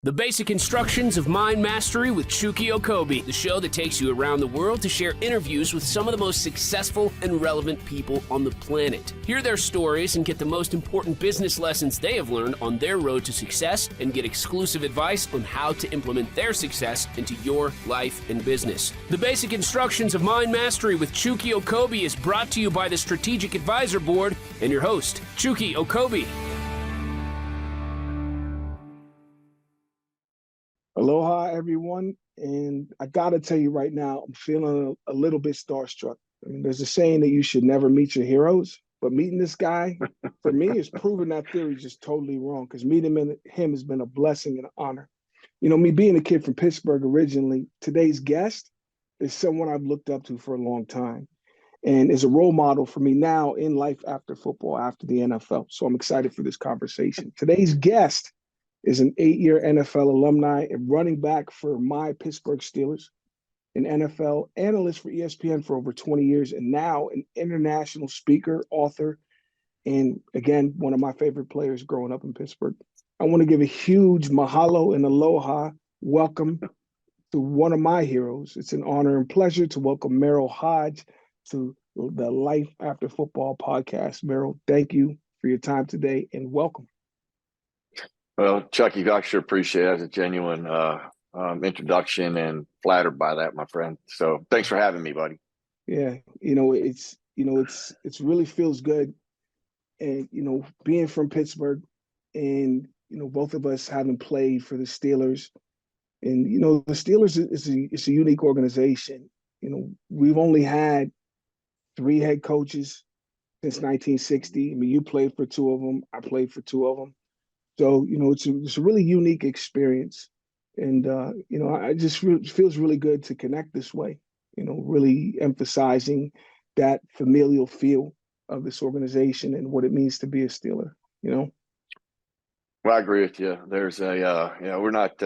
The Basic Instructions of Mind Mastery with Chukky Okobi, the show that takes you around the world to share interviews with some of the most successful and relevant people on the planet. Hear their stories and get the most important business lessons they have learned on their road to success, and get exclusive advice on how to implement their success into your life and business. The Basic Instructions of Mind Mastery with Chukky Okobi is brought to you by the Strategic Advisor Board and your host, Chukky Okobi. Aloha, everyone. And I got to tell you right now, I'm feeling a little bit starstruck. I mean, there's a saying that you should never meet your heroes, but meeting this guy, for me, is proving that theory just totally wrong, because meeting him has been a blessing and an honor. You know, me being a kid from Pittsburgh originally, today's guest is someone I've looked up to for a long time and is a role model for me now in life after football, after the NFL. So I'm excited for this conversation. Today's guest is an 8-year NFL alumni and running back for my Pittsburgh Steelers, an NFL analyst for ESPN for over 20 years, and now an international speaker, author, and again, one of my favorite players growing up in Pittsburgh. I want to give a huge mahalo and aloha welcome to one of my heroes. It's an honor and pleasure to welcome Merril Hoge to the Life After Football podcast. Merril, thank you for your time today and welcome. Well, Chukky, I sure appreciate it as a genuine introduction, and flattered by that, my friend. So thanks for having me, buddy. Yeah, it's really feels good, and being from Pittsburgh, and both of us having played for the Steelers, and the Steelers is a unique organization. We've only had 3 head coaches since 1960. I mean, you played for 2 of them. I played for 2 of them. So, it's a really unique experience. And, I just feels really good to connect this way, really emphasizing that familial feel of this organization and what it means to be a Steeler, Well, I agree with you. There's we're not,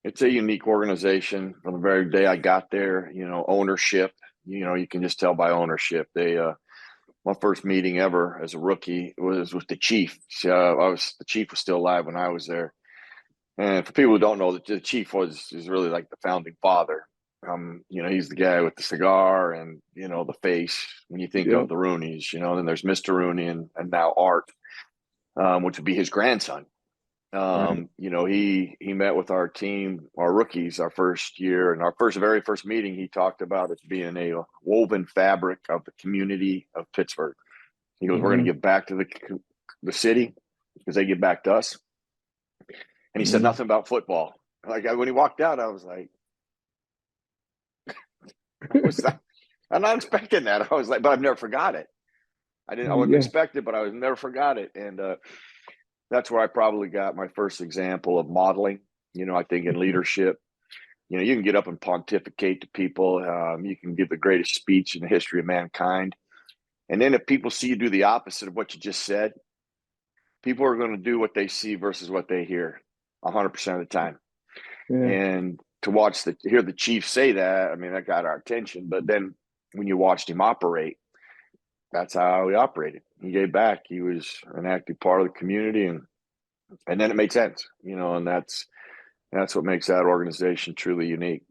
it's a unique organization from the very day I got there. Ownership, you can just tell by ownership. My first meeting ever as a rookie was with the chief. The chief was still alive when I was there. And for people who don't know, the chief is really like the founding father. He's the guy with the cigar and, the face when you think of the Rooneys, then there's Mr. Rooney and now Art, which would be his grandson. Right. He met with our team, our rookies, our first year, and our very first meeting, he talked about it being a woven fabric of the community of Pittsburgh. He goes, we're going to give back to the city because they give back to us. And he said nothing about football. Like, when he walked out, I was like, I'm not expecting that. I was like, but I've never forgot it. I wouldn't expect it, but I never forgot it. And that's where I probably got my first example of modeling. I think in leadership, you can get up and pontificate to people. You can give the greatest speech in the history of mankind. And then if people see you do the opposite of what you just said, people are going to do what they see versus what they hear 100% of the time. Yeah. And to hear the chief say that, I mean, that got our attention. But then when you watched him operate, that's how he operated. He gave back. He was an active part of the community, and then it made sense, and that's what makes that organization truly unique.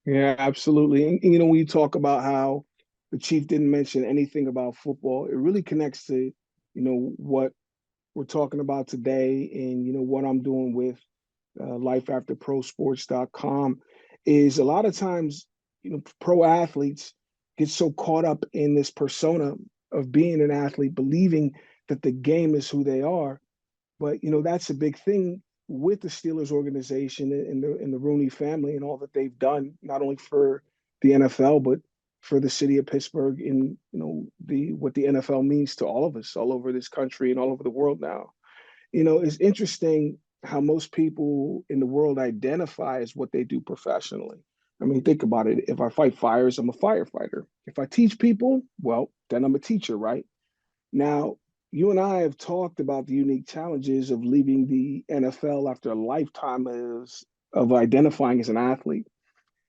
Yeah, absolutely. And, when you talk about how the chief didn't mention anything about football, it really connects to, what we're talking about today, and, what I'm doing with lifeafterprosports.com is a lot of times, pro athletes get so caught up in this persona of being an athlete, believing that the game is who they are. But, that's a big thing with the Steelers organization and the Rooney family and all that they've done, not only for the NFL, but for the city of Pittsburgh and, what the NFL means to all of us all over this country and all over the world now. It's interesting how most people in the world identify as what they do professionally. I mean, think about it. If I fight fires, I'm a firefighter. If I teach people, well, then I'm a teacher, right? Now, you and I have talked about the unique challenges of leaving the NFL after a lifetime of identifying as an athlete.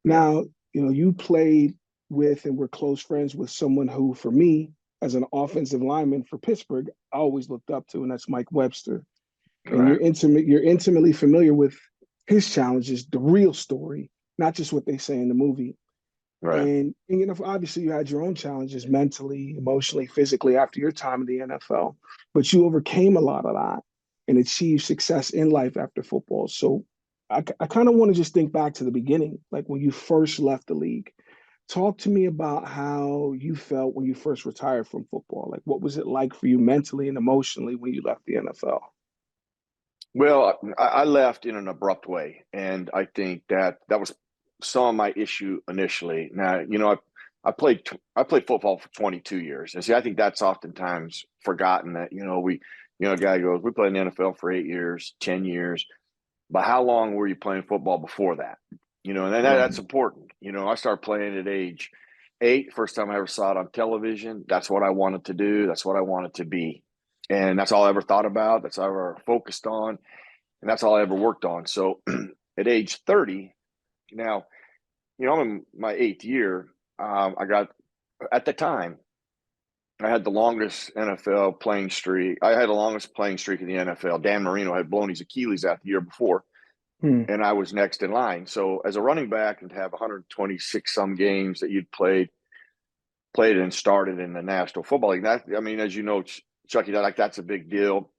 Now, you played with and were close friends with someone who, for me, as an offensive lineman for Pittsburgh, I always looked up to, and that's Mike Webster. And you're intimately familiar with his challenges, the real story, not just what they say in the movie. Right. And you know, obviously you had your own challenges mentally, emotionally, physically after your time in the NFL, but you overcame a lot of that and achieved success in life after football. So I kind of want to just think back to the beginning, like when you first left the league. Talk to me about how you felt when you first retired from football. Like, what was it like for you mentally and emotionally when you left the NFL? Well, I left in an abrupt way, and I think that was some of my issue initially. Now, you know, I played football for 22 years, and see, I think that's oftentimes forgotten. That a guy goes, we played in the NFL for 8 years, 10 years, but how long were you playing football before that? You know, and that's important. You know, I started playing at age 8. First time I ever saw it on television. That's what I wanted to do. That's what I wanted to be. And that's all I ever thought about. That's all I ever focused on. And that's all I ever worked on. So at age 30, now, you know, I'm in my 8th year. I got, at the time, I had the longest NFL playing streak. I had the longest playing streak in the NFL. Dan Marino had blown his Achilles out the year before, and I was next in line. So as a running back, and to have 126 some games that you'd played and started in the National Football League, that, I mean, as you know, Chukky, that's a big deal.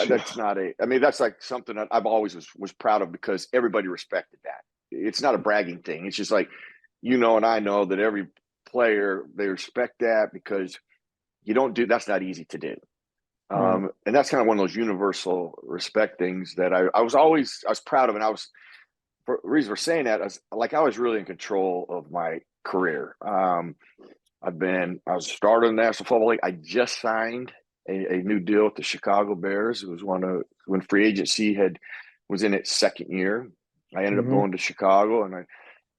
That's not that's like something that I've always was proud of, because everybody respected that. It's not a bragging thing. It's just like, you know, and I know that every player, they respect that, because that's not easy to do. And that's kind of one of those universal respect things that I was proud of. And the reason for saying that is, like, I was really in control of my career. I was a starter in the National Football League. I just signed a new deal with the Chicago Bears. It was when free agency was in its second year. I ended up going to Chicago, and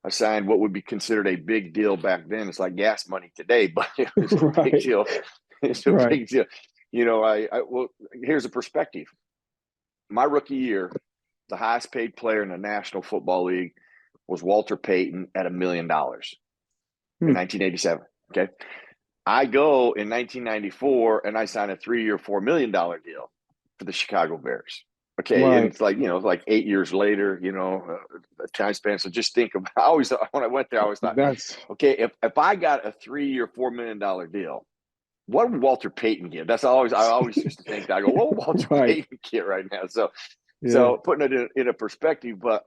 I signed what would be considered a big deal back then. It's like gas money today, but it was a big deal. It's a big deal. You know, well, here's a perspective. My rookie year, the highest paid player in the National Football League was Walter Payton at $1 million in 1987. Okay. I go in 1994 and I sign a 3-year, $4 million deal for the Chicago Bears. Okay. And it's like, you know, like 8 years later, you know, a time span. So just think of, when I went there, I always thought, okay, if I got a 3-year, $4 million deal, what would Walter Payton get? I always used to think that. I go, what would Walter Payton get right now? So putting it in a perspective, but,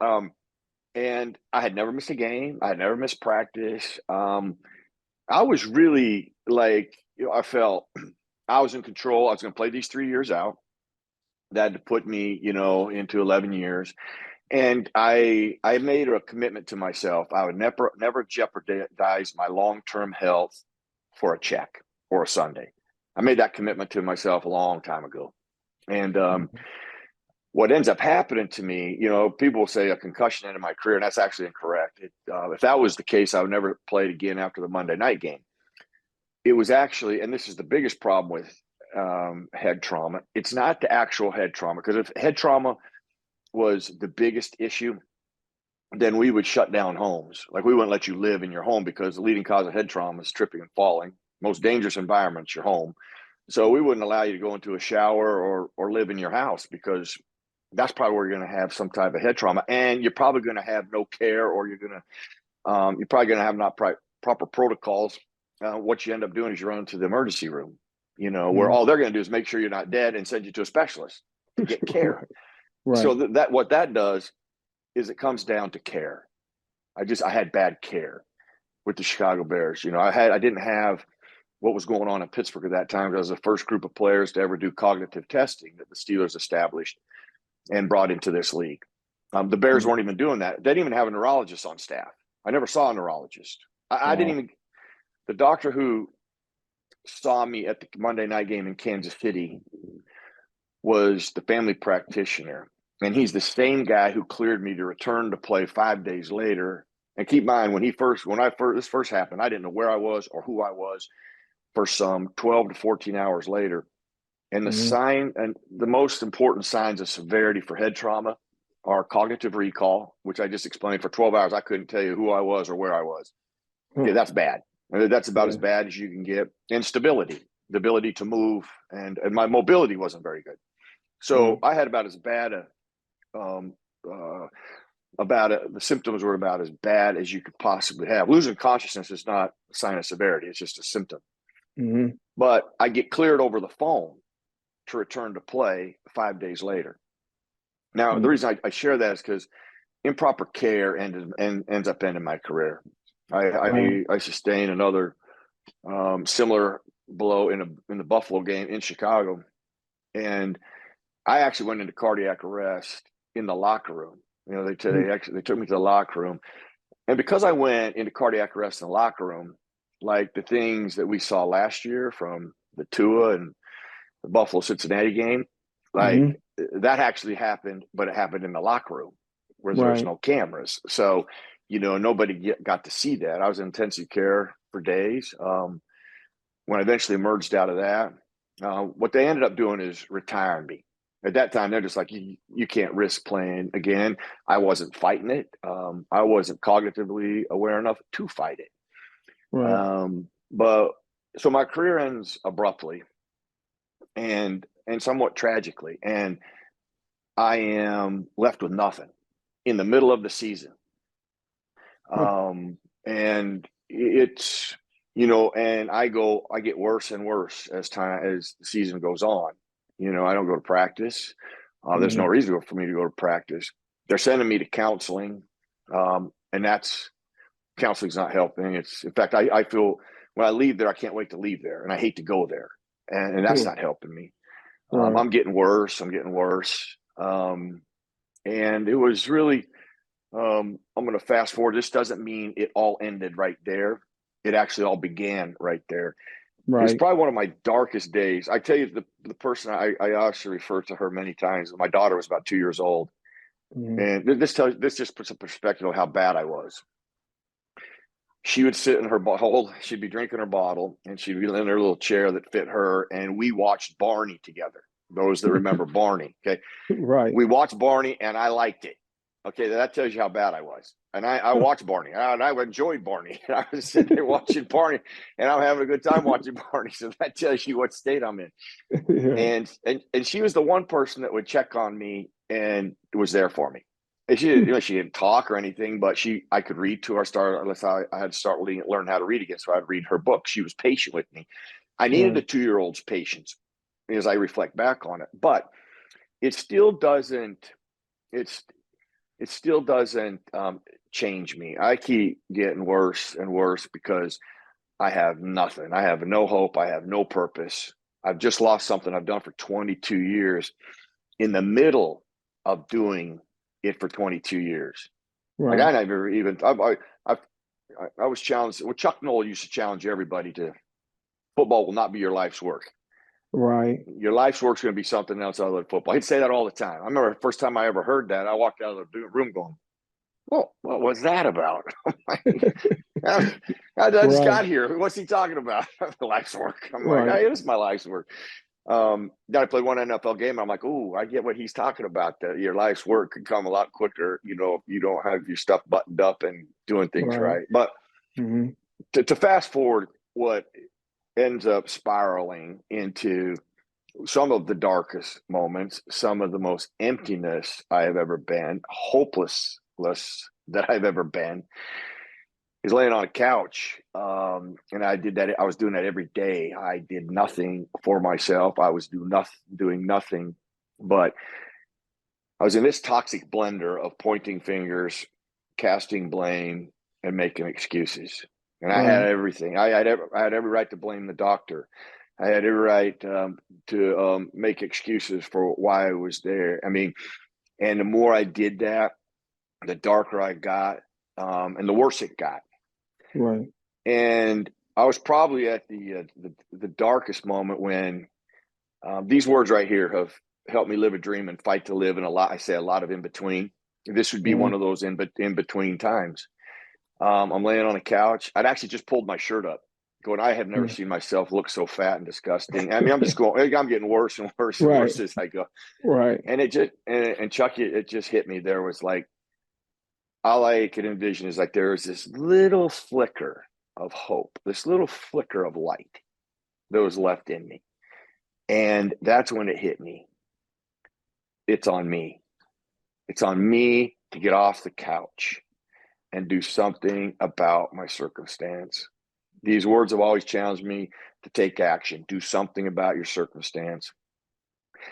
and I had never missed a game. I had never missed practice. I was really like, you know, I felt I was in control. I was going to play these 3 years out. That had to put me, you know, into 11 years. And I made a commitment to myself. I would never jeopardize my long-term health for a check or a Sunday. I made that commitment to myself a long time ago. And what ends up happening to me, you know, people will say a concussion ended my career, and that's actually incorrect. If that was the case, I would never play again after the Monday night game. It was actually, and this is the biggest problem with head trauma, it's not the actual head trauma, because if head trauma was the biggest issue, then we would shut down homes. Like, we wouldn't let you live in your home, because the leading cause of head trauma is tripping and falling. Most dangerous environment's your home. So we wouldn't allow you to go into a shower or live in your house, because that's probably where you're going to have some type of head trauma, and you're probably going to have no care, or you're probably going to have not proper protocols. What you end up doing is you run to the emergency room, you know, where all they're going to do is make sure you're not dead and send you to a specialist to get care. So that what that does is it comes down to care. I had bad care with the Chicago Bears. You know, I didn't have what was going on in Pittsburgh at that time. I was the first group of players to ever do cognitive testing that the Steelers established and brought into this league. The Bears weren't even doing that. They didn't even have a neurologist on staff. I never saw a neurologist. I didn't even, the doctor who saw me at the Monday night game in Kansas City was the family practitioner. And he's the same guy who cleared me to return to play 5 days later. And keep in mind, when this first happened, I didn't know where I was or who I was for some 12 to 14 hours later. And the most important signs of severity for head trauma are cognitive recall, which I just explained. For 12 hours, I couldn't tell you who I was or where I was. Okay, that's bad. That's about as bad as you can get. And stability, the ability to move, and my mobility wasn't very good. So I had about as bad about it. The symptoms were about as bad as you could possibly have. Losing consciousness is not a sign of severity. It's just a symptom. Mm-hmm. But I get cleared over the phone to return to play 5 days later. Now, the reason I share that is because improper care ends up ending my career. I sustained another similar blow in the Buffalo game in Chicago, and I actually went into cardiac arrest in the locker room. You know, they took me to the locker room, and because I went into cardiac arrest in the locker room, like the things that we saw last year from the Tua and the Buffalo Cincinnati game, like that actually happened, but it happened in the locker room where there was no cameras. So, you know, nobody got to see that. I was in intensive care for days. When I eventually emerged out of that, what they ended up doing is retiring me. At that time, they're just like, you can't risk playing again. I wasn't fighting it. I wasn't cognitively aware enough to fight it. Right. But so my career ends abruptly and somewhat tragically. And I am left with nothing in the middle of the season. And it's, you know, and I get worse and worse as the season goes on. You know, I don't go to practice. There's no reason for me to go to practice. They're sending me to counseling. And counseling's not helping. In fact, I feel when I leave there, I can't wait to leave there, and I hate to go there. And that's not helping me. I'm getting worse. And it was really, I'm going to fast forward. This doesn't mean it all ended right there. It actually all began right there. Right. It was probably one of my darkest days. I tell you, the person I actually refer to her many times. My daughter was about 2 years old. And this just puts a perspective of how bad I was. She would sit in her bottle. She'd be drinking her bottle, and she'd be in her little chair that fit her. And we watched Barney together. Those that remember Barney, okay? Right. We watched Barney, and I liked it. Okay, that tells you how bad I was. And I watched Barney, and I enjoyed Barney. I was sitting there watching Barney, and I'm having a good time watching Barney. So that tells you what state I'm in. Yeah. And she was the one person that would check on me and was there for me. And she didn't talk or anything, but I could read to her. I had to start learn how to read again, so I'd read her book. She was patient with me. I needed a 2-year-old's patience as I reflect back on it, but it still doesn't. It still doesn't change me. I keep getting worse and worse because I have nothing. I have no hope. I have no purpose. I've just lost something I've done for 22 years in the middle of doing it for 22 years. Right. Like I never even, I was challenged. Well, Chuck Noll used to challenge everybody to football will not be your life's work. Right. Your life's work's going to be something else other than football. He'd say that all the time. I remember the first time I ever heard that, I walked out of the room going, "Well, what was that about?" I just got here. What's he talking about? Life's work. I'm like, hey, it is my life's work. Then I played one NFL game. And I'm like, "Ooh, I get what he's talking about. That your life's work could come a lot quicker. You know, if you don't have your stuff buttoned up and doing things right." But to fast forward, what ends up spiraling into some of the darkest moments, some of the most emptiness I have ever been, hopelessness that I've ever been, is laying on a couch. And I did that. I was doing that every day. I did nothing for myself. I was doing nothing, but I was in this toxic blender of pointing fingers, casting blame, and making excuses. And I had everything. I had every right to blame the doctor. I had every right to make excuses for why I was there. I mean, and the more I did that, the darker I got, and the worse it got. Right. And I was probably at the darkest moment when these words right here have helped me live a dream and fight to live, and I say a lot of in between. This would be one of those in between times. I'm laying on a couch. I'd actually just pulled my shirt up, going, I have never seen myself look so fat and disgusting. I mean, I'm just going, I'm getting worse and worse and worse as I go. Right. And it just, and Chukky, it just hit me. There was like, all I could envision is like, there was this little flicker of hope, this little flicker of light that was left in me. And that's when it hit me. It's on me. It's on me to get off the couch and do something about my circumstance. These words have always challenged me to take action, do something about your circumstance.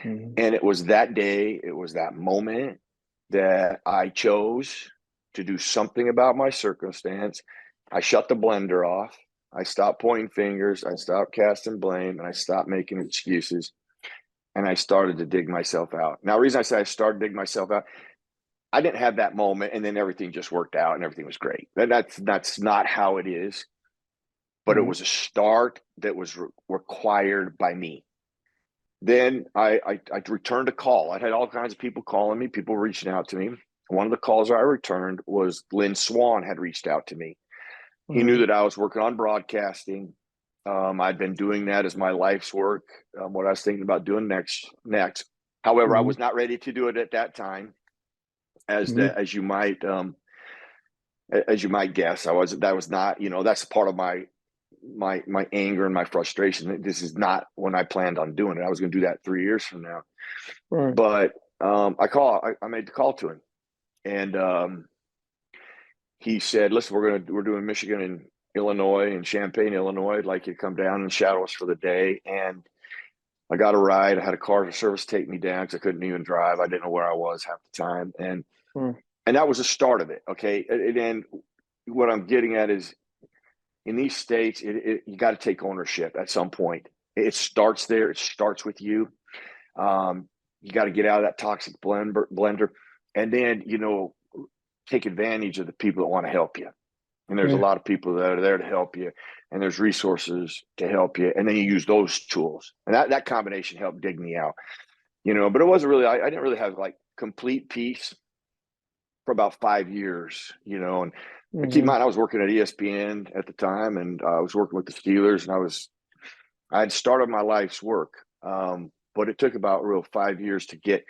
Mm-hmm. And it was that day, it was that moment that I chose to do something about my circumstance. I shut the blender off. I stopped pointing fingers. I stopped casting blame, and I stopped making excuses. And I started to dig myself out. Now, the reason I say I started digging myself out, I didn't have that moment and then everything just worked out and everything was great. That's not how it is. But Mm-hmm. it was a start that was required by me. Then I returned a call. I had all kinds of people calling me, people reaching out to me. One of the calls I returned was Lynn Swan had reached out to me. He knew that I was working on broadcasting. I'd been doing that as my life's work, what I was thinking about doing next. However, I was not ready to do it at that time, as you might guess. That was not, that's part of my anger and my frustration. This is not when I planned on doing it. I was going to do that 3 years from now. Right. But I made the call to him, and he said, "Listen, we're doing Michigan and Illinois and Champaign, Illinois. I'd like you to come down and shadow us for the day." And I got a ride. I had a car service take me down because I couldn't even drive. I didn't know where I was half the time, and that was the start of it. Okay, and what I'm getting at is, in these states, you got to take ownership at some point. It starts there. It starts with you. You got to get out of that toxic blender, and then take advantage of the people that want to help you. And there's a lot of people that are there to help you, and there's resources to help you, and then you use those tools. And that combination helped dig me out. But it wasn't really. I didn't really have like complete peace for about 5 years. And keep in mind, I was working at ESPN at the time, and I was working with the Steelers, and I had started my life's work. But it took about 5 years to get,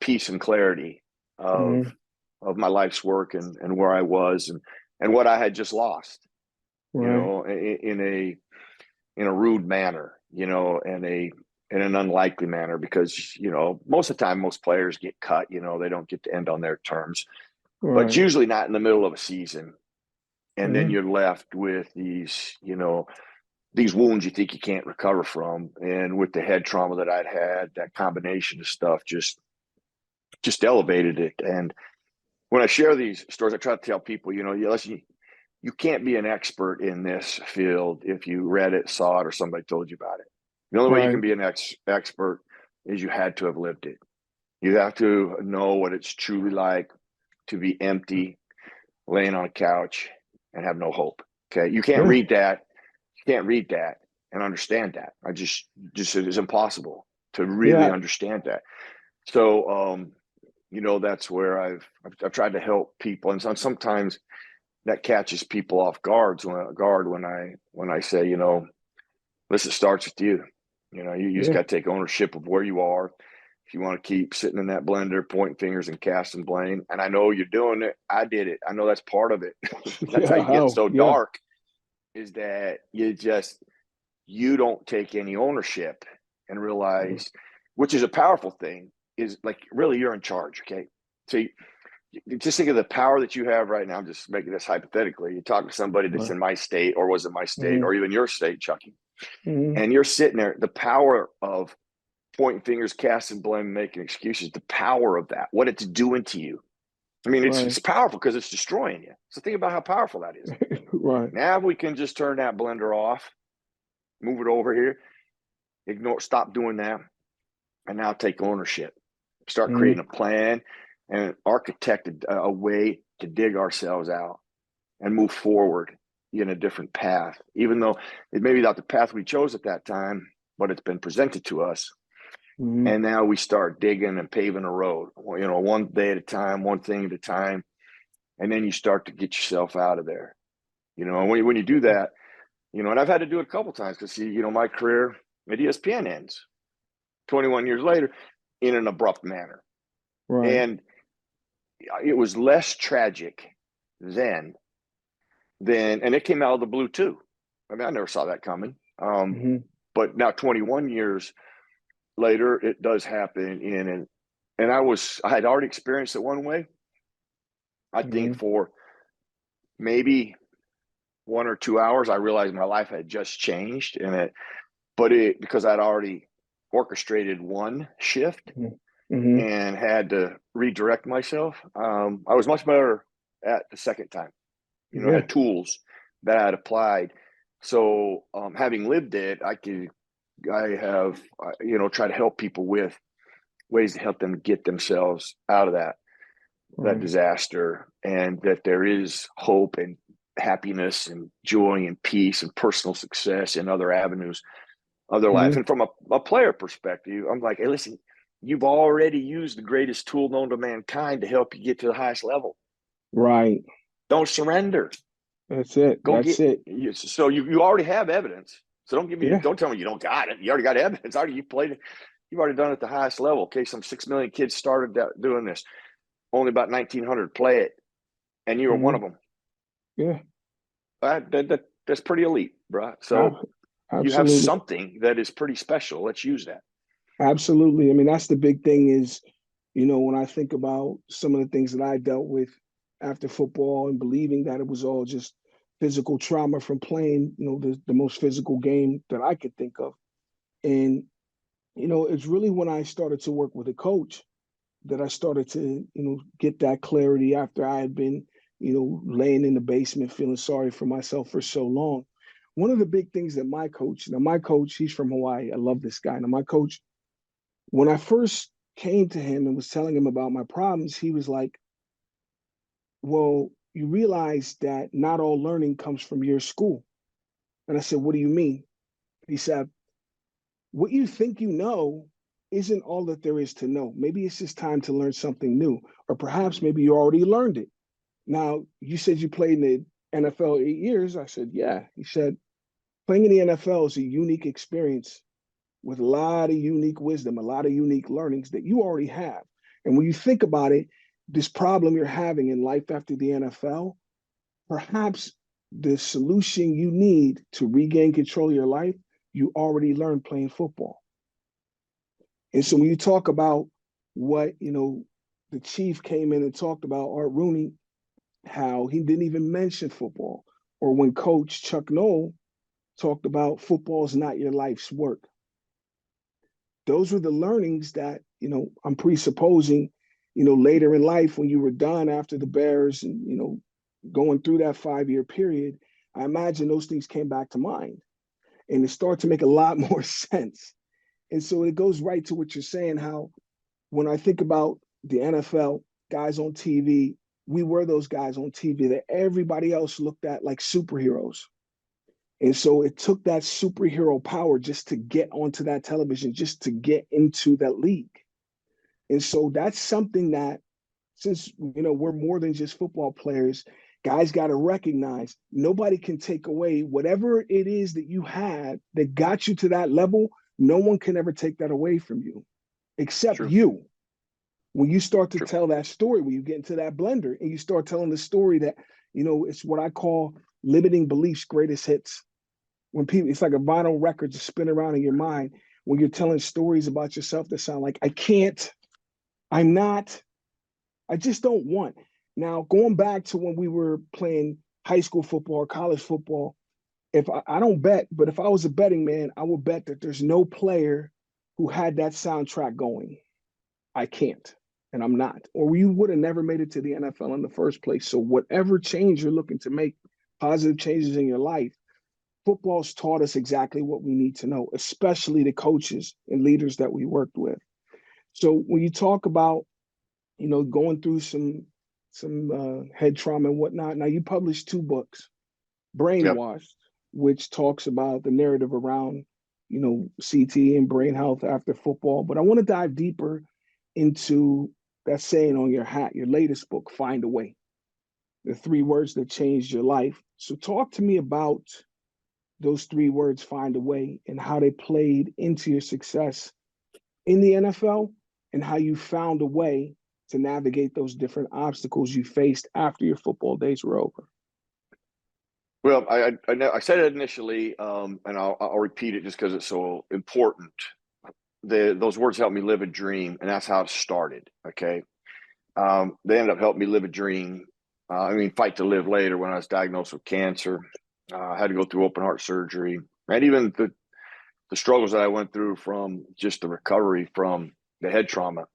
peace and clarity of my life's work and where I was and what I had just lost, in a rude manner, and in an unlikely manner, because, most of the time, most players get cut, they don't get to end on their terms, but it's usually not in the middle of a season. And then you're left with these wounds you think you can't recover from. And with the head trauma that I'd had, that combination of stuff just elevated it. And when I share these stories, I try to tell people, listen, you can't be an expert in this field if you read it, saw it, or somebody told you about it. The only way you can be an expert is you had to have lived it. You have to know what it's truly like to be empty, laying on a couch, and have no hope. Okay, you can't read that. You can't read that and understand that. It is impossible to really understand that. So, that's where I've tried to help people, and sometimes that catches people off guard when I say, listen, it starts with you. You just got to take ownership of where you are. If you want to keep sitting in that blender, pointing fingers and casting blame, and I know you're doing it. I did it. I know that's part of it. That's how you get so dark, is that you don't take any ownership and realize, which is a powerful thing, is like, really, you're in charge. Okay. So you just think of the power that you have right now. I'm just making this hypothetically. You talk to somebody that's in my state, or was in my state, or even your state, Chukky, and you're sitting there, the power of pointing fingers, casting blame, making excuses, the power of that, what it's doing to you. I mean, it's powerful because it's destroying you. So think about how powerful that is. Now we can just turn that blender off, move it over here, stop doing that, and now take ownership. Start creating a plan and architect a way to dig ourselves out and move forward in a different path, even though it may be not the path we chose at that time, but it's been presented to us. And now we start digging and paving a road, one day at a time, one thing at a time. And then you start to get yourself out of there, and when you do that, and I've had to do it a couple of times, because my career at ESPN ends 21 years later in an abrupt manner. And it was less tragic then, and it came out of the blue too. I mean, I never saw that coming. But now 21 years later, it does happen and I had already experienced it one way, I think for maybe 1 or 2 hours, I realized my life had just changed, because I'd already orchestrated one shift and had to redirect myself. I was much better at the second time. I had tools that I had applied. So having lived it, I have tried to help people with ways to help them get themselves out of that disaster, and that there is hope and happiness and joy and peace and personal success in other avenues of their life. And from a player perspective, I'm like, hey, listen, you've already used the greatest tool known to mankind to help you get to the highest level. Right. Don't surrender. That's it. So you already have evidence. So don't tell me you don't got it. You already got evidence. You've already done it at the highest level. Okay, some 6 million kids started doing this. Only about 1,900 play it, and you were one of them. Yeah. That's pretty elite, bro. So you have something that is pretty special. Let's use that. Absolutely. I mean, that's the big thing is, when I think about some of the things that I dealt with after football and believing that it was all just physical trauma from playing, the most physical game that I could think of. And, it's really when I started to work with a coach that I started to, get that clarity after I had been, laying in the basement feeling sorry for myself for so long. One of the big things that my coach, he's from Hawaii. I love this guy. Now, my coach, when I first came to him and was telling him about my problems, he was like, well, you realize that not all learning comes from your school. And I said, what do you mean? He said, what you think you know isn't all that there is to know. Maybe it's just time to learn something new, or perhaps maybe you already learned it. Now, you said you played in the NFL 8 years. I said, yeah. He said, playing in the NFL is a unique experience with a lot of unique wisdom, a lot of unique learnings that you already have. And when you think about it, this problem you're having in life after the NFL, perhaps the solution you need to regain control of your life, you already learned playing football. And so when you talk about what, the chief came in and talked about, Art Rooney, how he didn't even mention football, or when Coach Chuck Noll talked about football is not your life's work. Those were the learnings that, I'm presupposing, later in life when you were done after the Bears and, going through that 5-year period, I imagine those things came back to mind and it started to make a lot more sense. And so it goes right to what you're saying, how when I think about the NFL, guys on TV, we were those guys on TV that everybody else looked at like superheroes. And so it took that superhero power just to get onto that television, just to get into that league. And so that's something that, since, we're more than just football players, guys got to recognize nobody can take away whatever it is that you had that got you to that level. No one can ever take that away from you except you. When you start to tell that story, when you get into that blender and you start telling the story that, it's what I call limiting beliefs, greatest hits. When people, it's like a vinyl record just spin around in your mind when you're telling stories about yourself that sound like, I can't, I'm not, I just don't want. Now, going back to when we were playing high school football or college football, if I don't bet, but if I was a betting man, I would bet that there's no player who had that soundtrack going. I can't, and I'm not. Or you would have never made it to the NFL in the first place. So whatever change you're looking to make, positive changes in your life, football's taught us exactly what we need to know, especially the coaches and leaders that we worked with. So when you talk about, going through some head trauma and whatnot, now you published 2 books, Brainwashed, which talks about the narrative around, CT and brain health after football. But I want to dive deeper into that saying on your hat, your latest book, Find a Way, the 3 words that changed your life. So talk to me about those 3 words, find a way, and how they played into your success in the NFL and how you found a way to navigate those different obstacles you faced after your football days were over. Well, I said it initially, and I'll repeat it just because it's so important. Those words helped me live a dream, and that's how it started. Okay, they ended up helping me live a dream fight to live later when I was diagnosed with cancer. I had to go through open heart surgery, and even the struggles that I went through from just the recovery from the head trauma.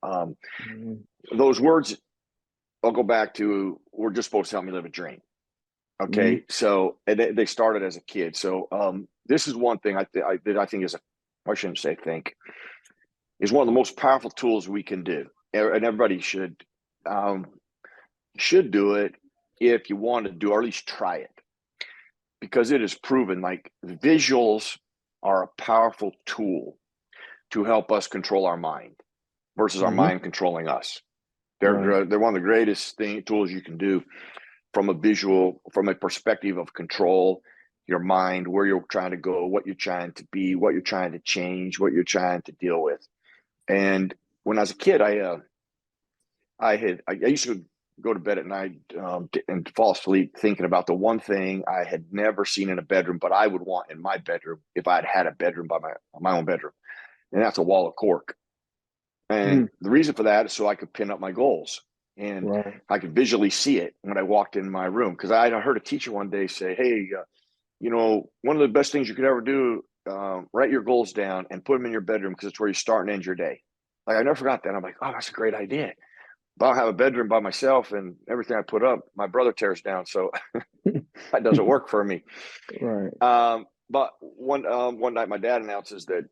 Those words, I'll go back to, were just supposed to help me live a dream. Okay. So they started as a kid. So this is one thing I think is, I shouldn't say think, is one of the most powerful tools we can do. And everybody should do it if you want to do, or at least try it. Because it is proven, like, visuals are a powerful tool to help us control our mind versus our mind controlling us. They're one of the greatest tools you can do from a perspective of control, your mind, where you're trying to go, what you're trying to be, what you're trying to change, what you're trying to deal with. And when I was a kid, I used to go to bed at night and fall asleep thinking about the one thing I had never seen in a bedroom, but I would want in my bedroom if I had a bedroom by my own bedroom. And that's a wall of cork. And the reason for that is so I could pin up my goals. And I could visually see it when I walked in my room. Because I heard a teacher one day say, hey, one of the best things you could ever do, write your goals down and put them in your bedroom, because it's where you start and end your day. Like, I never forgot that. I'm like, oh, that's a great idea. But I'll have a bedroom by myself, and everything I put up, my brother tears down. So that doesn't work for me. But one night my dad announces that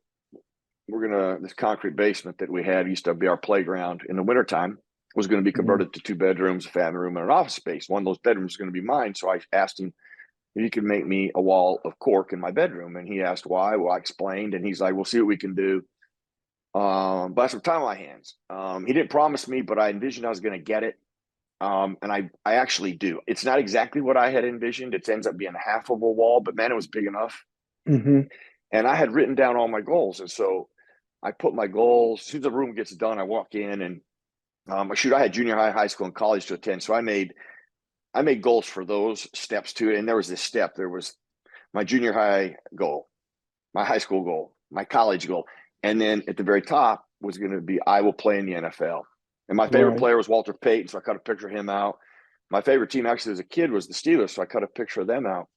this concrete basement that we had used to be our playground in the wintertime was going to be converted to 2 bedrooms, a family room, and an office space. One of those bedrooms was going to be mine. So I asked him if he could make me a wall of cork in my bedroom. And he asked why. Well, I explained, and he's like, we'll see what we can do. But I have some time on my hands. He didn't promise me, but I envisioned I was going to get it. And I actually do. It's not exactly what I had envisioned. It ends up being half of a wall, but man, it was big enough. And I had written down all my goals. And so I put my goals, as soon as the room gets done, I walk in and I had junior high, high school, and college to attend. So I made goals for those steps too. And there was this step. There was my junior high goal, my high school goal, my college goal. And then at the very top was going to be, I will play in the NFL. And my favorite player was Walter Payton. So I cut a picture of him out. My favorite team actually as a kid was the Steelers. So I cut a picture of them out.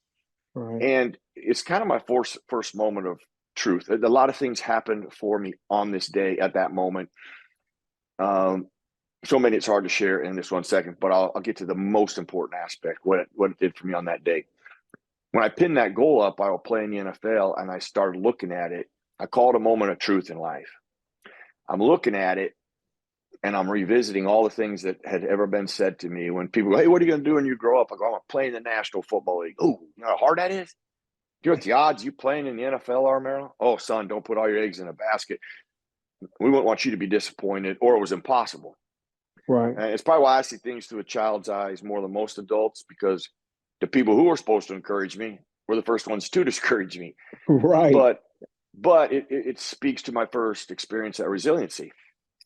And it's kind of my first moment of truth. A lot of things happened for me on this day at that moment. So many it's hard to share in this 1 second, but I'll get to the most important aspect, what it did for me on that day. When I pinned that goal up, I will play in the NFL, and I started looking at it. I call it a moment of truth in life. I'm looking at it, and I'm revisiting all the things that had ever been said to me. When people go, hey, what are you going to do when you grow up? I go, I'm going to play in the National Football League. Oh, you know how hard that is? Do you know what the odds you playing in the NFL are, Merril? Oh, son, don't put all your eggs in a basket. We wouldn't want you to be disappointed, or it was impossible. And it's probably why I see things through a child's eyes more than most adults, because the people who were supposed to encourage me were the first ones to discourage me. But it speaks to my first experience at resiliency.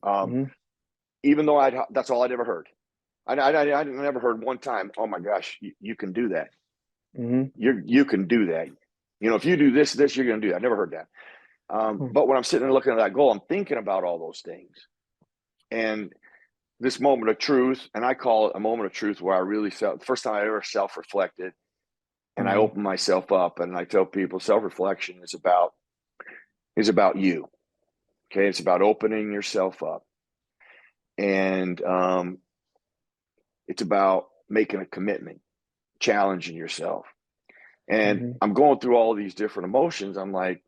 Even though that's all I'd ever heard. I never heard one time, oh my gosh, you can do that. You can do that. If you do this, you're going to do that. I never heard that. But when I'm sitting there looking at that goal, I'm thinking about all those things. And this moment of truth, and I call it a moment of truth, where I really felt the first time I ever self-reflected, and I opened myself up, and I tell people self-reflection is about you. Okay. It's about opening yourself up. And it's about making a commitment, challenging yourself. And I'm going through all these different emotions. I'm like,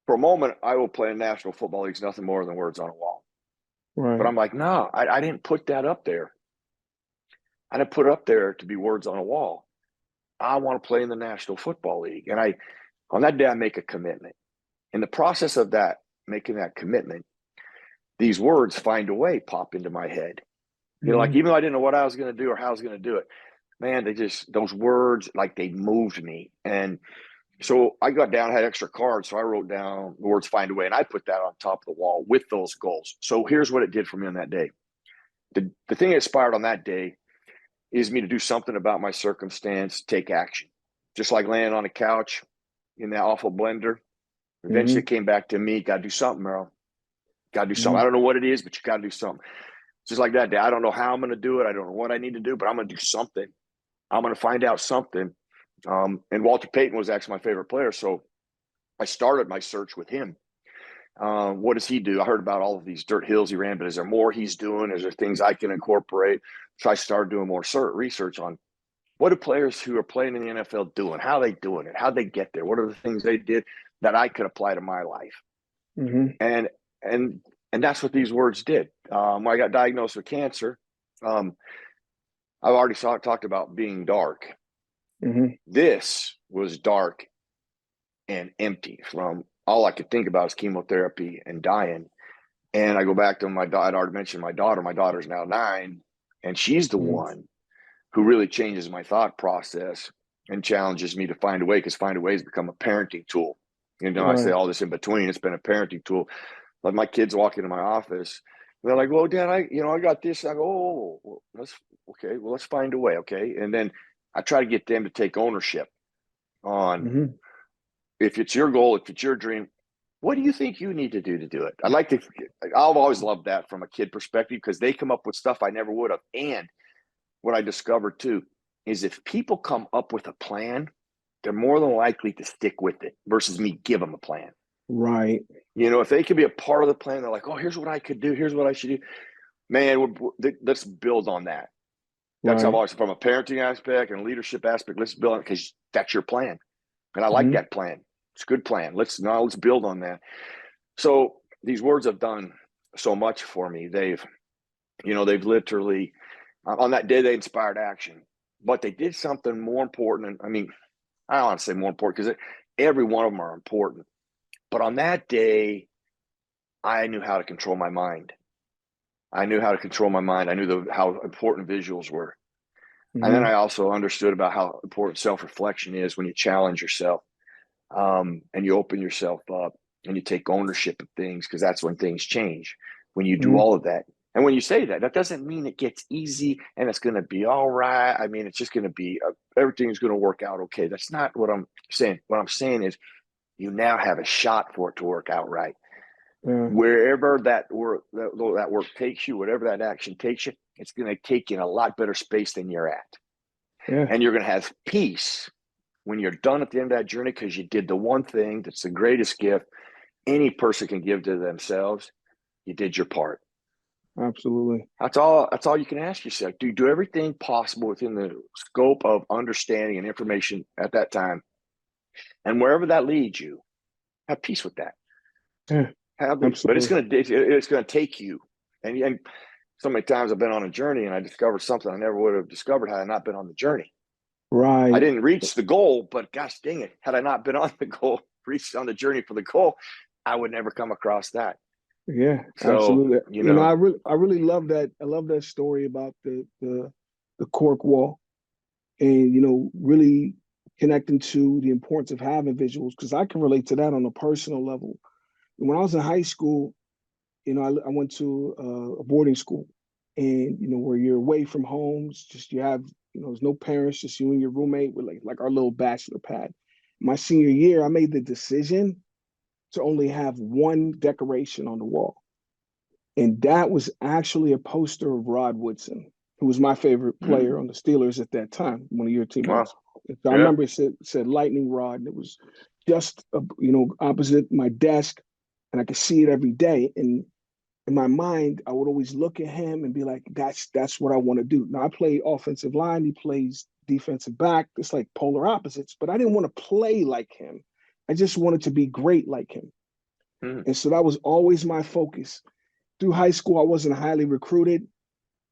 for a moment, I will play in National Football League. It's nothing more than words on a wall. But I'm like, no, I didn't put that up there. I didn't put it up there to be words on a wall. I want to play in the National Football League. And on that day, I make a commitment. In the process of that, making that commitment, these words find a way, pop into my head. Like, even though I didn't know what I was going to do or how I was going to do it, man, those words, like, they moved me. And so I got down, had extra cards. So I wrote down the words find a way, and I put that on top of the wall with those goals. So here's what it did for me on that day. The thing that inspired on that day is me to do something about my circumstance, take action. Just like laying on a couch in that awful blender. Eventually it came back to me, got to do something, Merril. Got to do something. I don't know what it is, but you got to do something. Just like that day. I don't know how I'm going to do it. I don't know what I need to do, but I'm going to do something. I'm going to find out something. And Walter Payton was actually my favorite player. So I started my search with him. What does he do? I heard about all of these dirt hills he ran, but is there more he's doing? Is there things I can incorporate? So I started doing more research on what do players who are playing in the NFL doing? How are they doing it? How they get there? What are the things they did that I could apply to my life? Mm-hmm. And that's what these words did. When I got diagnosed with cancer, I've already talked about being dark. Mm-hmm. This was dark and empty. From all I could think about is chemotherapy and dying. And I go back to I'd already mentioned my daughter. My daughter's now 9, and she's the one who really changes my thought process and challenges me to find a way, because find a way has become a parenting tool. I say all this in between. It's been a parenting tool. Like my kids walk into my office, they're like, "Well, Dad, I got this." I go, "Oh, let's find a way." Okay. And then I try to get them to take ownership on if it's your goal, if it's your dream, what do you think you need to do it? I've always loved that from a kid perspective, because they come up with stuff I never would have. And what I discovered too is if people come up with a plan, they're more than likely to stick with it versus me give them a plan. Right. If they can be a part of the plan, they're like, "Oh, here's what I could do. Here's what I should do." Man, let's build on that. That's how I've always, from a parenting aspect and a leadership aspect, let's build on it, because that's your plan. And I like that plan. It's a good plan. Let's build on that. So these words have done so much for me. They've literally, on that day, they inspired action, but they did something more important. And I don't want to say more important, because every one of them are important. But on that day, I knew how to control my mind. I knew how how important visuals were. And then I also understood about how important self-reflection is when you challenge yourself, and you open yourself up and you take ownership of things, because that's when things change, when you do all of that. And when you say that, that doesn't mean it gets easy and it's going to be all right. It's just going to be, everything's going to work out okay. That's not what I'm saying. What I'm saying is you now have a shot for it to work out right. Wherever that work takes you, whatever that action takes you, it's going to take you in a lot better space than you're at. And you're going to have peace when you're done at the end of that journey, because you did the one thing that's the greatest gift any person can give to themselves. You did your part. Absolutely. That's all you can ask yourself. Do everything possible within the scope of understanding and information at that time. And wherever that leads you, have peace with that. But it's going to take you. And so many times I've been on a journey and I discovered something I never would have discovered had I not been on the journey. Right. I didn't reach the goal, but gosh dang it, had I not been on the goal, reached on the journey for the goal, I would never come across that. Yeah, so, absolutely. I really love that. I love that story about the cork wall, and really connecting to the importance of having visuals, because I can relate to that on a personal level. When I was in high school, I went to a boarding school, and where you're away from home, it's just you have there's no parents, just you and your roommate with like our little bachelor pad. My senior year, I made the decision to only have one decoration on the wall, and that was actually a poster of Rod Woodson, who was my favorite player on the Steelers at that time, one of your teammates. Wow. So I remember it said Lightning Rod, and it was just opposite my desk, and I could see it every day. And in my mind, I would always look at him and be like, that's what I want to do. Now I play offensive line, he plays defensive back. It's like polar opposites, but I didn't want to play like him. I just wanted to be great like him. And so that was always my focus. Through high school, I wasn't highly recruited.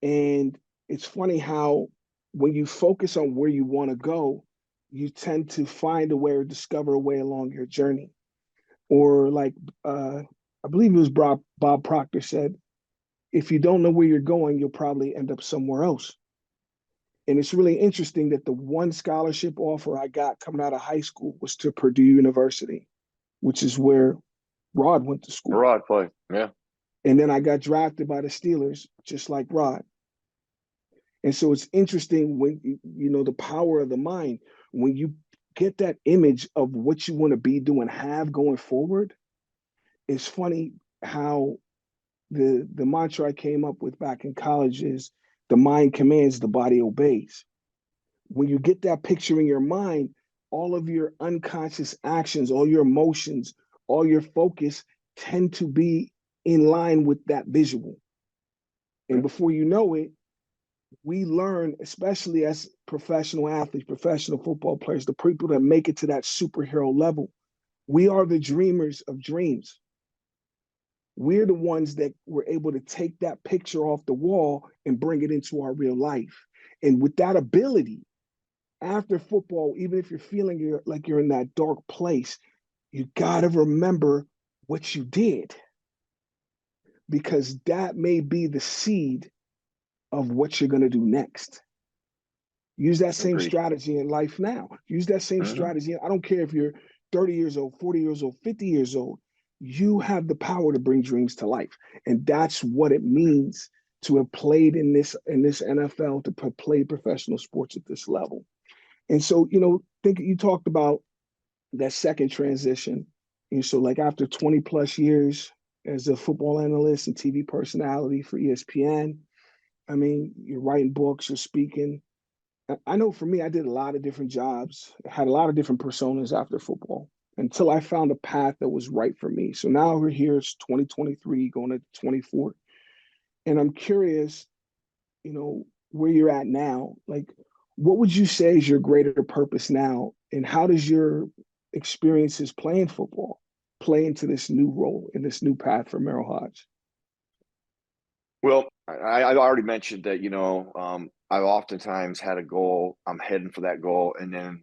And it's funny how when you focus on where you want to go, you tend to find a way or discover a way along your journey. Or like, I believe it was Bob Proctor said, if you don't know where you're going, you'll probably end up somewhere else. And it's really interesting that the one scholarship offer I got coming out of high school was to Purdue University, which is where Rod went to school. Rod played, yeah. And then I got drafted by the Steelers, just like Rod. And so it's interesting when, the power of the mind, when you get that image of what you want to be doing, have going forward, it's funny how the mantra I came up with back in college is the mind commands, the body obeys. When you get that picture in your mind, all of your unconscious actions, all your emotions, all your focus tend to be in line with that visual. And before you know it, we learn, especially as professional athletes, professional football players, the people that make it to that superhero level, we are the dreamers of dreams. We're the ones that were able to take that picture off the wall and bring it into our real life. And with that ability, after football, even if you're feeling like you're in that dark place, you got to remember what you did, because that may be the seed of what you're going to do next. Use that same strategy in life now. Use that same strategy. I don't care if you're 30 years old, 40 years old, 50 years old. You have the power to bring dreams to life. And that's what it means to have played in this NFL, to play professional sports at this level. And so, think you talked about that second transition. And so like after 20 plus years as a football analyst and TV personality for ESPN, I mean, you're writing books, you're speaking. I know for me, I did a lot of different jobs, had a lot of different personas after football until I found a path that was right for me. So now we're here, it's 2023, going to 24. And I'm curious, where you're at now. Like, what would you say is your greater purpose now? And how does your experiences playing football play into this new role and this new path for Merril Hoge? Well, I already mentioned that, I've oftentimes had a goal, I'm heading for that goal, and then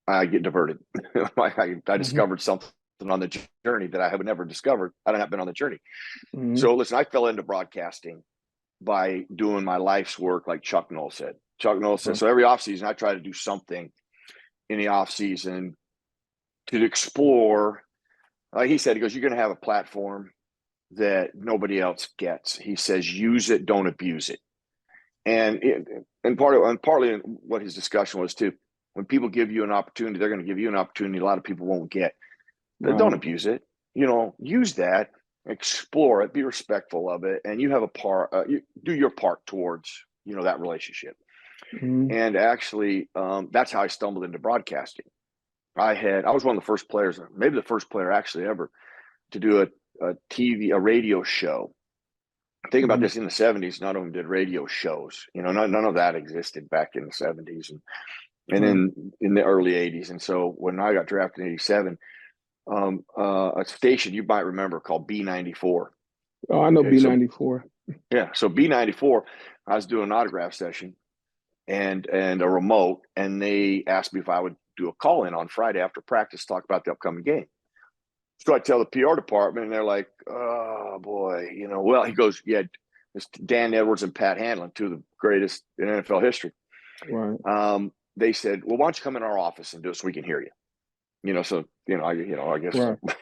I get diverted. I discovered something on the journey that I have never discovered. I don't have been on the journey. So listen, I fell into broadcasting by doing my life's work, like Chuck Noll said. So every offseason, I try to do something in the offseason to explore. Like he said, he goes, you're going to have a platform that nobody else gets. He says, use it, don't abuse it. And partly what his discussion was too, when people give you an opportunity, they're going to give you an opportunity a lot of people won't get. Don't abuse it. Use that, explore it, be respectful of it, and you have a part. You do your part towards that relationship. And actually, that's how I stumbled into broadcasting. I was one of the first players, maybe the first player actually ever, to do a radio show. Think about this, in the 70s, none of them did radio shows. None of that existed back in the 70s and then in the early 80s. And so when I got drafted in 87, a station you might remember called B94. Oh, I know B94. Yeah. So B94, I was doing an autograph session and a remote, and they asked me if I would do a call in on Friday after practice, talk about the upcoming game. So I tell the PR department, and they're like, oh, boy, well, he goes, yeah, it's Dan Edwards and Pat Hanlon, two of the greatest in NFL history. Right. They said, well, why don't you come in our office and do it so we can hear you? I guess,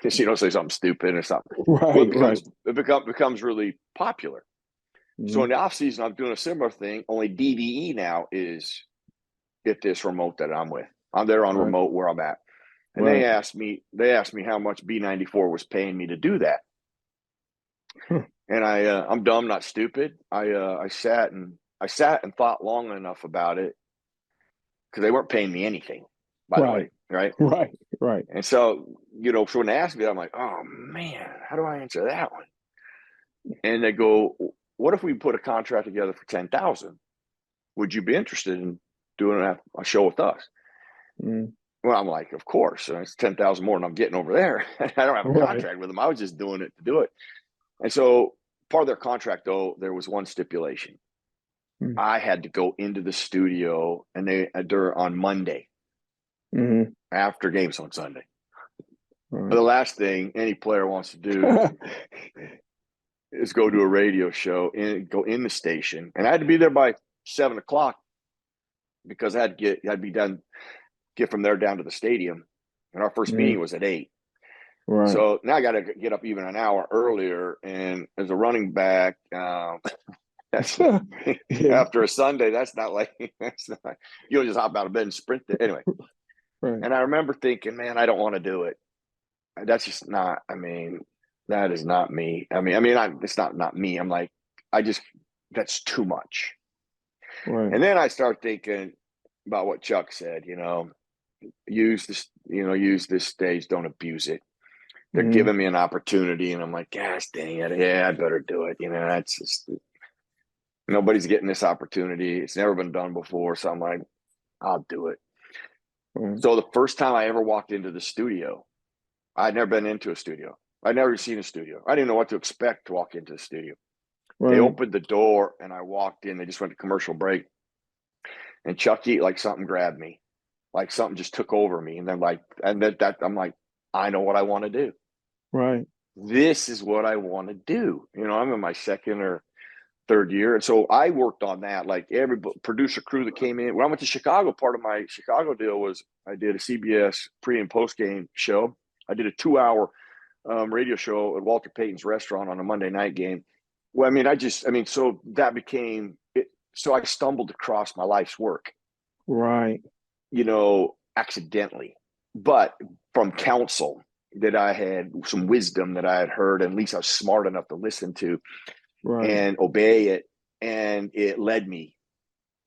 say something stupid or something. Right, well, it becomes really popular. So in the off season, I'm doing a similar thing, only DVE now is at this remote that I'm with. I'm there on remote where I'm at. And they asked me how much B94 was paying me to do that. And I'm dumb, not stupid. I sat and thought long enough about it, because they weren't paying me anything, by the way. Right. And so, so when they asked me, I'm like, oh man, how do I answer that one? And they go, what if we put a contract together for $10,000? Would you be interested in doing a show with us? Well, I'm like, of course. It's $10,000 more than I'm getting over there. I don't have a contract with them. I was just doing it to do it. And so part of their contract, though, there was one stipulation. I had to go into the studio on Monday after games on Sunday. The last thing any player wants to do is go to a radio show and go in the station. And I had to be there by 7:00 because I had to get from there down to the stadium. And our first meeting was at 8. Right. So now I got to get up even an hour earlier. And as a running back, after a Sunday, that's not you'll just hop out of bed and sprint there. Anyway. And I remember thinking, man, I don't want to do it. That's just not, that is not me. It's not me. I'm like, that's too much. Right. And then I start thinking about what Chuck said, use this stage, don't abuse it. They're giving me an opportunity, and I'm like, gosh dang it. Yeah, I better do it. That's just, nobody's getting this opportunity. It's never been done before. So I'm like, I'll do it. Right. So the first time I ever walked into the studio, I'd never been into a studio. I'd never seen a studio. I didn't know what to expect to walk into the studio. Right. They opened the door and I walked in. They just went to commercial break. And Chukky, like something grabbed me, like something just took over me. And then I'm like, I know what I want to do. Right. This is what I want to do. I'm in my second or third year. And so I worked on that. Like every producer crew that came in. When I went to Chicago, part of my Chicago deal was I did a CBS pre and post game show. I did a 2-hour radio show at Walter Payton's restaurant on a Monday night game. Well, so that became it. So I stumbled across my life's work, Right. Accidentally, but from counsel that I had, some wisdom that I had heard, and at least I was smart enough to listen to and obey it. And it led me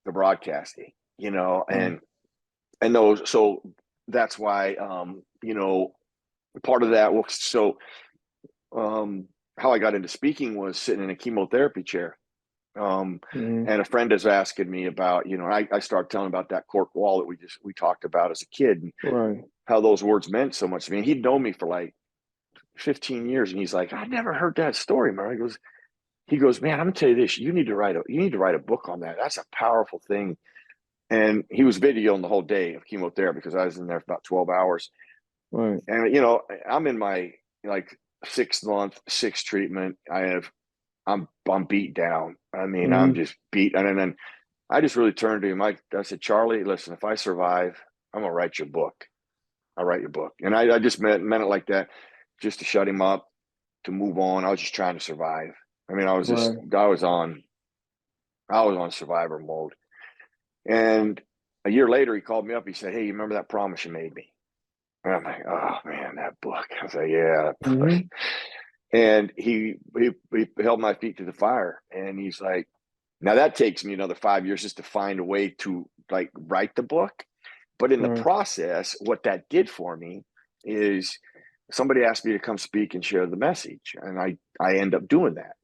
to broadcasting, and those, so that's why, part of that was, so, how I got into speaking was sitting in a chemotherapy chair. And a friend is asking me about, I started telling about that cork wall that we talked about as a kid, and how those words meant so much to me. And he'd known me for like 15 years. And he's like, I never heard that story, Merril. He goes, man, I'm gonna tell you this, you need to write a book on that. That's a powerful thing. And he was videoing the whole day of chemotherapy because I was in there for about 12 hours. Right. And, I'm in my like 6th month, 6th treatment. I'm beat down. I'm just beat. And then I just really turned to him. I said, Charlie, listen, if I survive, I'm going to write your book. I'll write your book. And I just meant it like that, just to shut him up, to move on. I was just trying to survive. I was on survivor mode. And a year later, he called me up. He said, hey, you remember that promise you made me? And I'm like, oh man, that book. I was like, yeah. And he held my feet to the fire. And he's like, now that takes me another 5 years just to find a way to like write the book. But in the process, what that did for me is somebody asked me to come speak and share the message. And I end up doing that.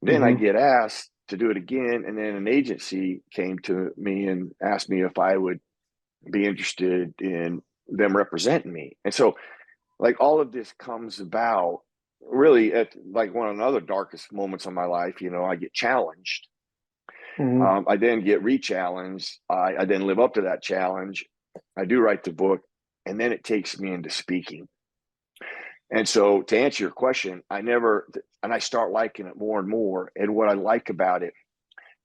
Then I get asked to do it again. And then an agency came to me and asked me if I would be interested in them representing me. And so like all of this comes about really at like one of the other darkest moments of my life. I get challenged. I then get re-challenged. I then live up to that challenge. I do write the book, and then it takes me into speaking. And so to answer your question, I start liking it more and more. And what I like about it,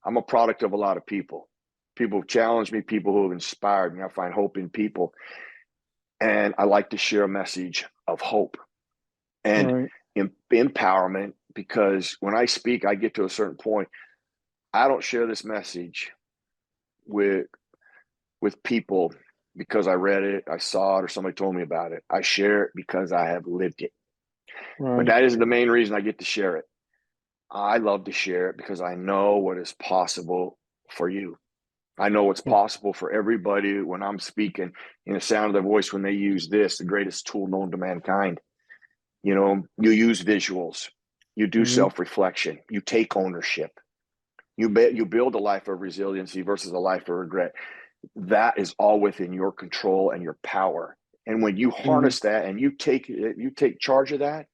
I'm a product of a lot of people. People who've challenged me, people who have inspired me. I find hope in people. And I like to share a message of hope and empowerment, because when I speak, I get to a certain point. I don't share this message with people because I read it, I saw it, or somebody told me about it. I share it because I have lived it. But that isn't the main reason I get to share it. I love to share it because I know what is possible for you. I know what's possible for everybody when I'm speaking in the sound of their voice, when they use this, the greatest tool known to mankind. You use visuals, you do self-reflection, you take ownership, you build a life of resiliency versus a life of regret. That is all within your control and your power. And when you harness that and you take charge of that,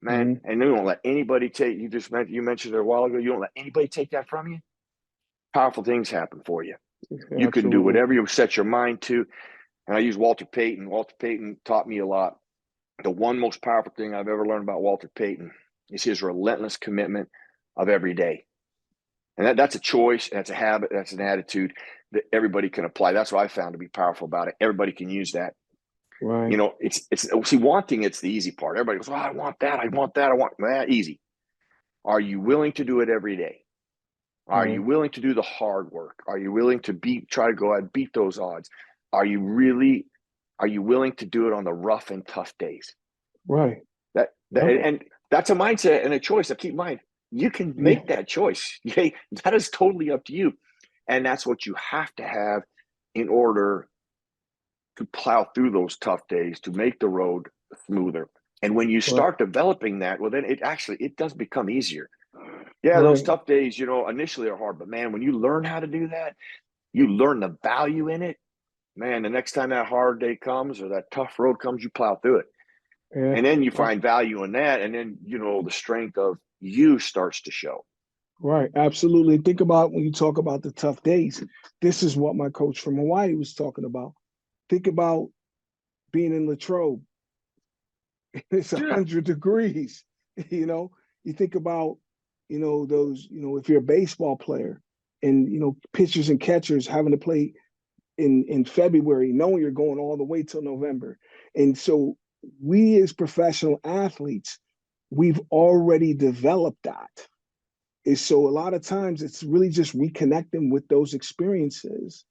man, and you don't let anybody you mentioned it a while ago, you don't let anybody take that from you. Powerful things happen for you. You can do whatever you set your mind to. And I use Walter Payton. Walter Payton taught me a lot. The one most powerful thing I've ever learned about Walter Payton is his relentless commitment of every day. And that's a choice, that's a habit, that's an attitude that everybody can apply. That's what I found to be powerful about it. Everybody can use that. Wanting, it's the easy part. Everybody goes, oh, I want that, I want that. Easy. Are you willing to do it every day? Are you willing to do the hard work? Are you willing to try to go out and beat those odds? Are you willing to do it on the rough and tough days? Right. And That's a mindset and a choice. Keep in mind, you can make that choice. Okay? That is totally up to you. And that's what you have to have in order to plow through those tough days, to make the road smoother. And when you start developing that, well, then it does become easier. Yeah, those tough days, initially are hard, but man, when you learn how to do that, you learn the value in it. Man, the next time that hard day comes or that tough road comes, you plow through it. Yeah. And then you find value in that. And then, the strength of you starts to show. Right. Absolutely. Think about when you talk about the tough days. This is what my coach from Hawaii was talking about. Think about being in Latrobe. It's 100 degrees. You think about, those, if you're a baseball player and, pitchers and catchers having to play in February, knowing you're going all the way till November. And so we as professional athletes, we've already developed that. And so a lot of times it's really just reconnecting with those experiences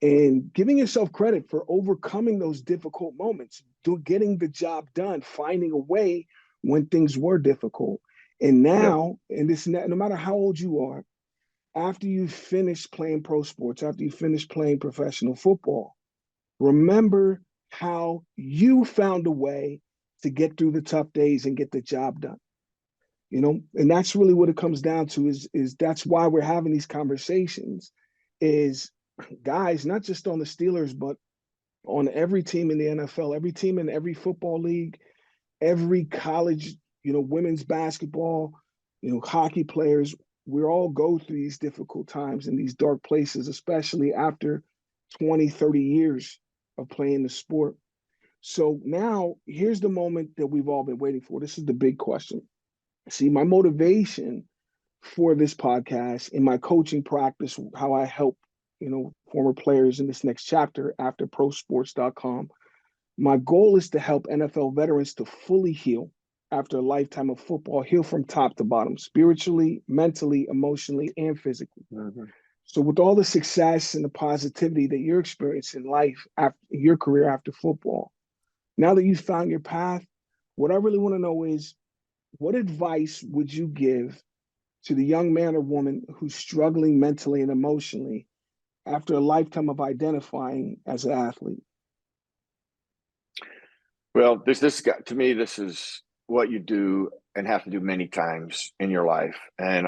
and giving yourself credit for overcoming those difficult moments, getting the job done, finding a way when things were difficult. And now, and this, no matter how old you are, after you finish playing pro sports, after you finish playing professional football, remember how you found a way to get through the tough days and get the job done. And that's really what it comes down to is that's why we're having these conversations is guys, not just on the Steelers, but on every team in the NFL, every team in every football league, every college, women's basketball, hockey players, we all go through these difficult times in these dark places, especially after 20, 30 years of playing the sport. So now here's the moment that we've all been waiting for. This is the big question. See, my motivation for this podcast in my coaching practice, how I help, former players in this next chapter after prosports.com. My goal is to help NFL veterans to fully heal after a lifetime of football, heal from top to bottom, spiritually, mentally, emotionally, and physically. Mm-hmm. So with all the success and the positivity that you're experiencing in life after your career after football, now that you've found your path, what I really want to know is, what advice would you give to the young man or woman who's struggling mentally and emotionally after a lifetime of identifying as an athlete? Well, to me, this is what you do and have to do many times in your life. And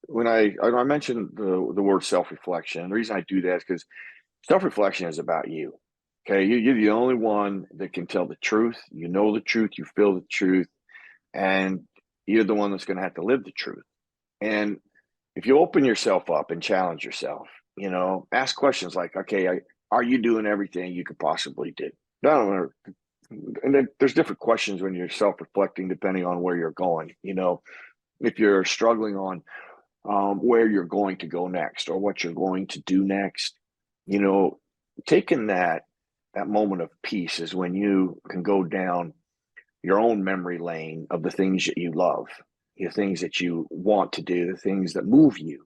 when I mentioned the word self-reflection, the reason I do that is because self-reflection is about you. Okay, you're the only one that can tell the truth. You know the truth. You feel the truth. And you're the one that's going to have to live the truth. And if you open yourself up and challenge yourself, ask questions like, okay, are you doing everything you could possibly do? No, and then there's different questions when you're self-reflecting, depending on where you're going. If you're struggling on where you're going to go next or what you're going to do next, taking that moment of peace is when you can go down your own memory lane of the things that you love, the things that you want to do, the things that move you.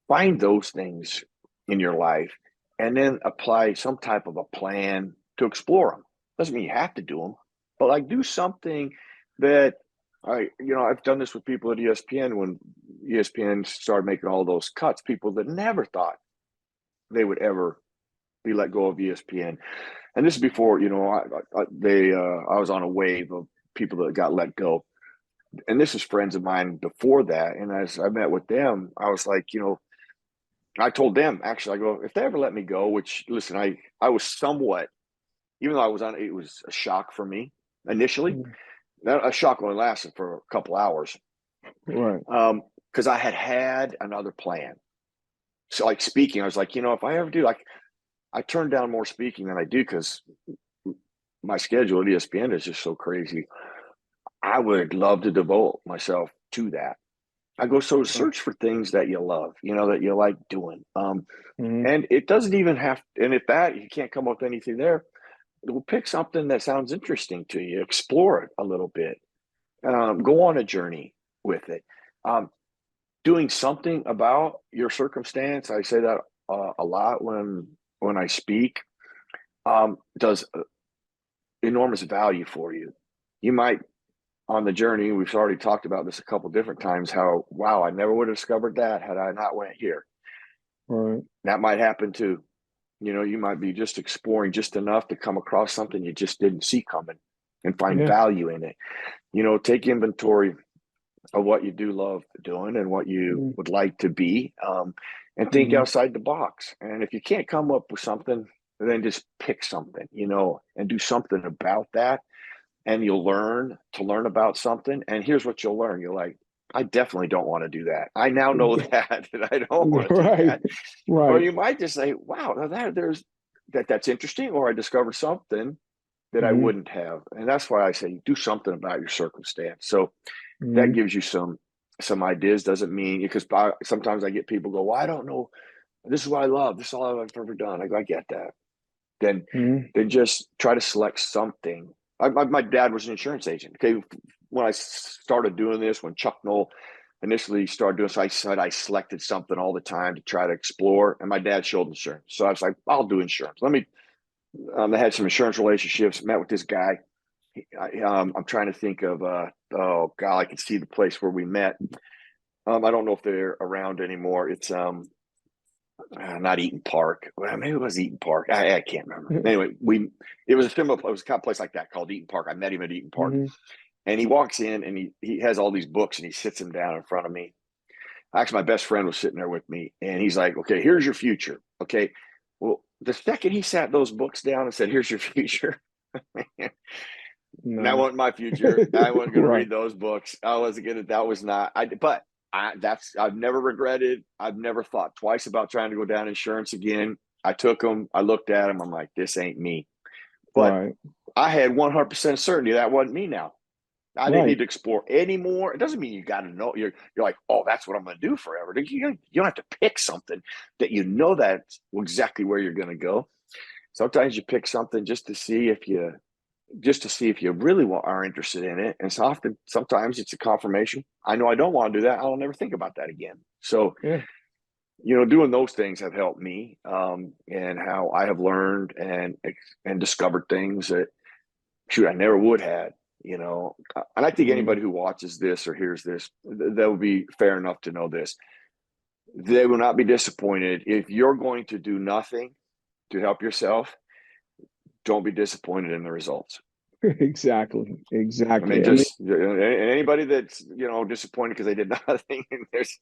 Find those things in your life and then apply some type of a plan to explore them. Doesn't mean you have to do them, but do something that I've done this with people at ESPN when ESPN started making all those cuts, people that never thought they would ever be let go of ESPN. And this is before, I was on a wave of people that got let go. And this is friends of mine before that. And as I met with them, I was like, I told them, actually, I go, if they ever let me go, which, listen, I was somewhat, even though I was it was a shock for me initially. That a shock only lasted for a couple hours. Right. Because I had another plan. So speaking, I was like, if I ever do, I turn down more speaking than I do because my schedule at ESPN is just so crazy. I would love to devote myself to that. I go, so search for things that you love, that you like doing. And it doesn't even have, and if you can't come up with anything there, we'll pick something that sounds interesting to you, explore it a little bit, go on a journey with it. Doing something about your circumstance, I say that a lot when I speak, does enormous value for you. You might on the journey, we've already talked about this a couple different times, how, wow, I never would have discovered that had I not went here. Right. That might happen too. You might be just exploring just enough to come across something you just didn't see coming and find value in it. Take inventory of what you do love doing and what you would like to be, and think outside the box. And if you can't come up with something, then just pick something, and do something about that. And you'll learn about something. And here's what you'll learn. You're like, I definitely don't want to do that. I now know that I don't want to do that. Right. Or you might just say, wow, that's interesting. Or I discovered something that I wouldn't have. And that's why I say do something about your circumstance. So that gives you some ideas. Doesn't mean, because sometimes I get people go, well, I don't know. This is what I love. This is all I've ever done. I get that. Then just try to select something. My dad was an insurance agent. Okay, when I started doing this, when Chuck Knoll initially started doing this, I said I selected something all the time to try to explore. And my dad showed insurance, so I was like, I'll do insurance. I had some insurance relationships. Met with this guy. I'm trying to think of. Oh God, I can see the place where we met. I don't know if they're around anymore. It's not Eaton Park. Well, maybe it was Eaton Park. I can't remember. Anyway, it was a kind of place like that called Eaton Park. I met him at Eaton Park, and he walks in and he has all these books and he sits them down in front of me. Actually, my best friend was sitting there with me, and he's like, "Okay, here's your future." Okay, well, the second he sat those books down and said, "Here's your future," that wasn't my future. I wasn't going to read those books. I wasn't going to. That was not. I've never regretted. I've never thought twice about trying to go down insurance again. I took them. I looked at them. I'm like, this ain't me. But I had 100% certainty that wasn't me now. I didn't need to explore anymore. It doesn't mean you got to know. You're like, oh, that's what I'm going to do forever. You don't have to pick something that that's exactly where you're going to go. Sometimes you pick something just to see if you really are interested in it. And sometimes it's a confirmation. I know I don't want to do that. I'll never think about that again. So, doing those things have helped me, and how I have learned and discovered things that, I never would have. And I think anybody who watches this or hears this, they'll be fair enough to know this. They will not be disappointed if you're going to do nothing to help yourself. Don't be disappointed in the results. Exactly. I mean, anybody that's disappointed because they did nothing, and there's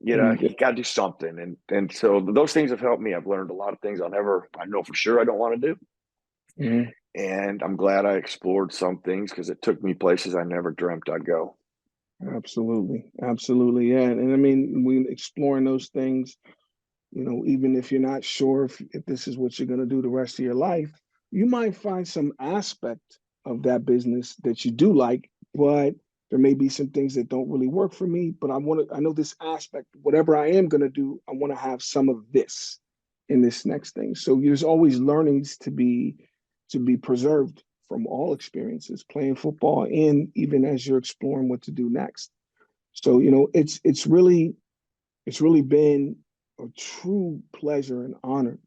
you got to do something, and so those things have helped me. I've learned a lot of things I know for sure I don't want to do, and I'm glad I explored some things because it took me places I never dreamt I'd go. Absolutely, yeah, and I mean, we exploring those things. Even if you're not sure if this is what you're going to do the rest of your life, you might find some aspect of that business that you do like, but there may be some things that don't really work for me. But I know this aspect, whatever I am going to do, I want to have some of this in this next thing. So there's always learnings to be preserved from all experiences, playing football, and even as you're exploring what to do next. So, it's really been a true pleasure and honor,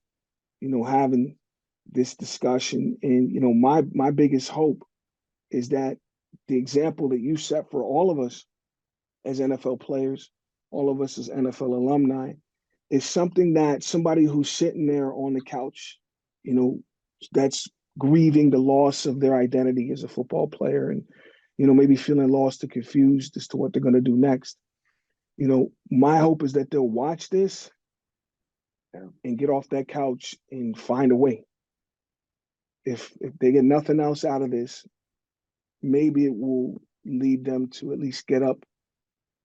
having this discussion. And, my biggest hope is that the example that you set for all of us as NFL players, all of us as NFL alumni, is something that somebody who's sitting there on the couch, that's grieving the loss of their identity as a football player, and, maybe feeling lost or confused as to what they're going to do next. My hope is that they'll watch this and get off that couch and find a way. If they get nothing else out of this, maybe it will lead them to at least get up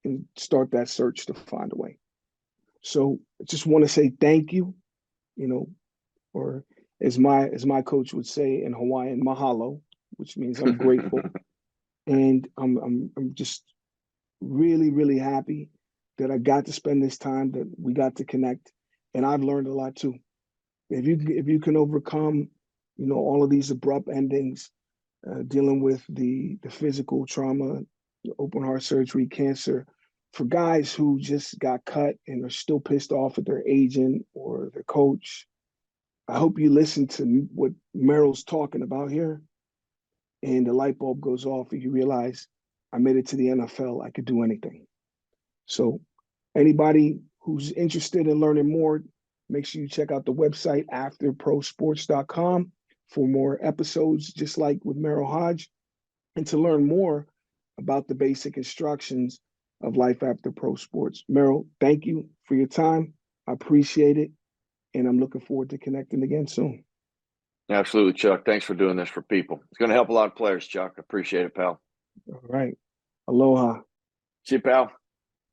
and start that search to find a way. So I just want to say thank you, or as my coach would say in Hawaiian, mahalo, which means I'm grateful. And I'm just really, really happy that I got to spend this time, that we got to connect. And I've learned a lot too. If you can overcome, all of these abrupt endings, dealing with the physical trauma, open heart surgery, cancer, for guys who just got cut and are still pissed off at their agent or their coach, I hope you listen to what Merril's talking about here, and the light bulb goes off and you realize I made it to the NFL, I could do anything. So anybody who's interested in learning more, make sure you check out the website afterprosports.com for more episodes, just like with Merril Hoge, and to learn more about the basic instructions of life after pro sports. Merril, thank you for your time. I appreciate it. And I'm looking forward to connecting again soon. Absolutely, Chuck. Thanks for doing this for people. It's going to help a lot of players, Chuck. Appreciate it, pal. All right. Aloha. See you, pal.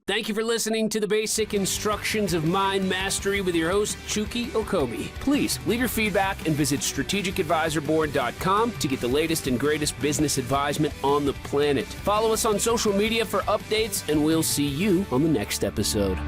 Thank you for listening to the Basic Instructions of Mind Mastery with your host, Chukky Okobi. Please leave your feedback and visit strategicadvisorboard.com to get the latest and greatest business advisement on the planet. Follow us on social media for updates, and we'll see you on the next episode.